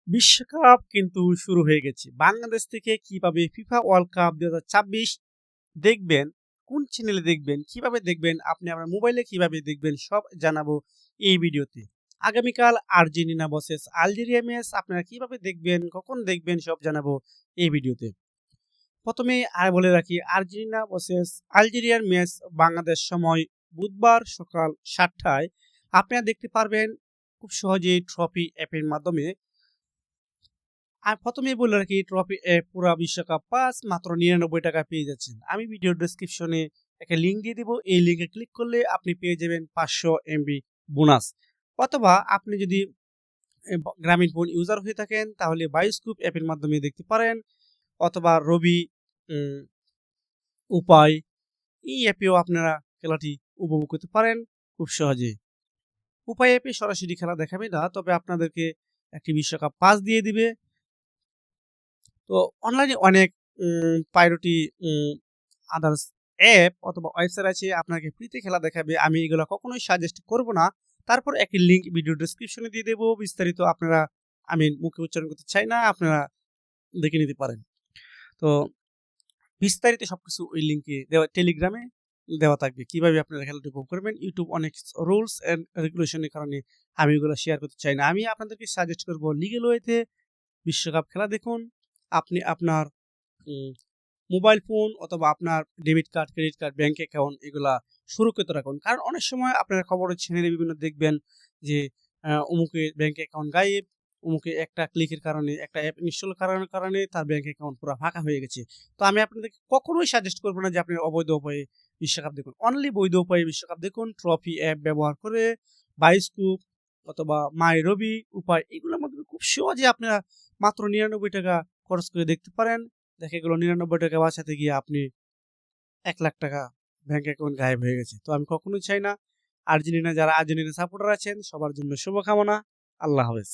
বিশ্বকাপ কিন্তু শুরু হয়ে গেছে। বাংলাদেশ থেকে কিভাবে ফিফা ওয়ার্ল্ড কাপ ২০২৬ দেখবেন, কোন চ্যানেলে দেখবেন, কিভাবে দেখবেন, আপনি আপনার মোবাইলে কিভাবে দেখবেন সব জানাবো এই ভিডিওতে। আগামীকাল আর্জেন্টিনা ভার্সেস আলজেরিয়া ম্যাচ আপনারা কিভাবে দেখবেন, কখন দেখবেন সব জানাবো এই ভিডিওতে। প্রথমে বলে রাখি আর্জেন্টিনা ভার্সেস আলজেরিয়ার ম্যাচ বাংলাদেশ সময় বুধবার সকাল ৭টায় আপনারা দেখতে পারবেন খুব সহজেই ট্রফি অ্যাপের মাধ্যমে। আর প্রথমেই বলে রাখি ট্রফি পুরা বিশ্বকাপ পাস মাত্র ৯৯ টাকা পেয়ে যাচ্ছেন। আমি ভিডিও ডেসক্রিপশনে একটা লিঙ্ক দিয়ে দিব। এই লিঙ্কে ক্লিক করলে আপনি পেয়ে যাবেন ৫০০ এমবি বোনাস। অথবা আপনি যদি গ্রামীণ ফোন ইউজার হয়ে থাকেন তাহলে বায়োস্কোপ অ্যাপের মাধ্যমে দেখতে পারেন, অথবা রবি উম, উপায় এই অ্যাপেও আপনারা খেলাটি উপভোগ করতে পারেন খুব সহজে। উপায় অ্যাপে সরাসরি খেলা দেখাবে না, তবে আপনাদেরকে একটি বিশ্বকাপ পাস দিয়ে দিবে। তো অনলাইনে অনেক পাইরোটি আদার্স অ্যাপ অথবা ওয়েবসাইট আছে আপনাকে ফ্রিতে খেলা দেখাবে। আমি এগুলো কখনোই সাজেস্ট করব না। তারপর একটি লিঙ্ক ভিডিও ডেসক্রিপশনে দিয়ে দেবো, বিস্তারিত আপনারা, আমি মুখে উচ্চারণ করতে চাই না, আপনারা দেখে নিতে পারেন। তো বিস্তারিত সবকিছু ওই লিঙ্কে দেওয়া, টেলিগ্রামে দেওয়া থাকবে কিভাবে আপনারা খেলাটি উপভোগ করবেন। ইউটিউব অনেক রুলস অ্যান্ড রেগুলেশনের কারণে আমি এগুলো শেয়ার করতে চাই না। আমি আপনাদেরকে সাজেস্ট করব লিগেল ওয়েতে বিশ্বকাপ খেলা দেখুন। আপনি আপনার মোবাইল ফোন অথবা আপনার debit card, credit card, bank account এগুলা সুরক্ষিত রাখুন। কারণ অনেক সময় আপনারা খবরের চ্যানেলে বিভিন্ন দেখবেন যে অমুকের ব্যাংক অ্যাকাউন্ট গায়েব, অমুকে একটা ক্লিকের কারণে, একটা অ্যাপ ইনস্টল করার কারণে তার ব্যাংক অ্যাকাউন্ট পুরো ফাঁকা হয়ে গেছে। তো আমি আপনাদেরকে কখনোই সাজেস্ট করব না যে আপনি অবৈধ উপায়ে বিশ্বকাপ দেখুন। অনলি বৈধ উপায়ে বিশ্বকাপ দেখুন। ট্রফি অ্যাপ ব্যবহার করে বায়োস্কোপ অথবা মাই রবি উপায় এগুলোর মাধ্যমে খুব সহজে আপনারা মাত্র ৯৯ টাকা খরচ করে দেখতে পারেন। দেখা গেল ৯৯ টাকা বাঁচাতে গিয়ে আপনি ১,০০,০০০ টাকা ব্যাংক অ্যাকাউন্ট গায়েব হয়ে গেছে। তো আমি কখনোই চাই না। যারা আর্জেন্টিনা সাপোর্টার আছেন সবার জন্য শুভকামনা। আল্লাহ হাফেজ।